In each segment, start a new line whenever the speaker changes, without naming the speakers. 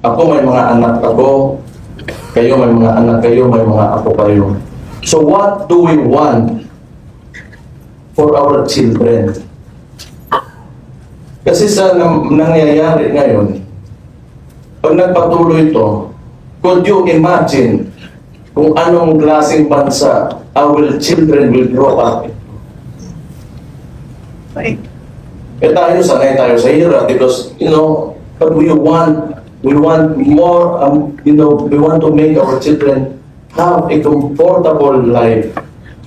Ako may mga anak ako, kayo may mga anak kayo, may mga apo kayo. So what do we want for our children? Kasi sa nangyayari ngayon, pag nagpatuloy ito, could you imagine kung anong klaseng bansa our children will grow up in? Eh tayo, sanay tayo sa hirap because, but we want more, we want to make our children have a comfortable life,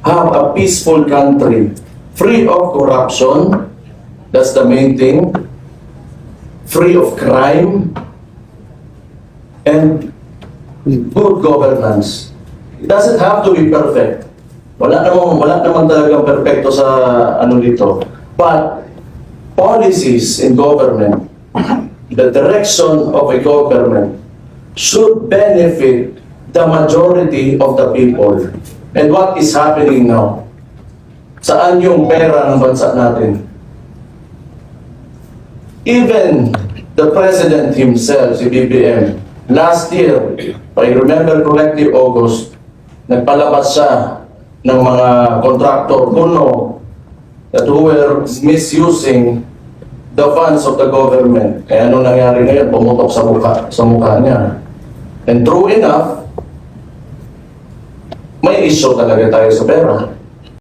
have a peaceful country, free of corruption, that's the main thing, free of crime, and good governance. It doesn't have to be perfect. Wala naman talagang perfecto sa dito. But policies in government, the direction of a government should benefit the majority of the people. And what is happening now? Saan yung pera ng bansa natin? Even the President himself, si BBM, last year, if I remember correctly, August, nagpalabas siya ng mga contractor kuno that who were misusing the funds of the government. Kaya ano nangyari ngayon, pumutok sa mukha niya. And true enough, may issue talaga tayo sa pera.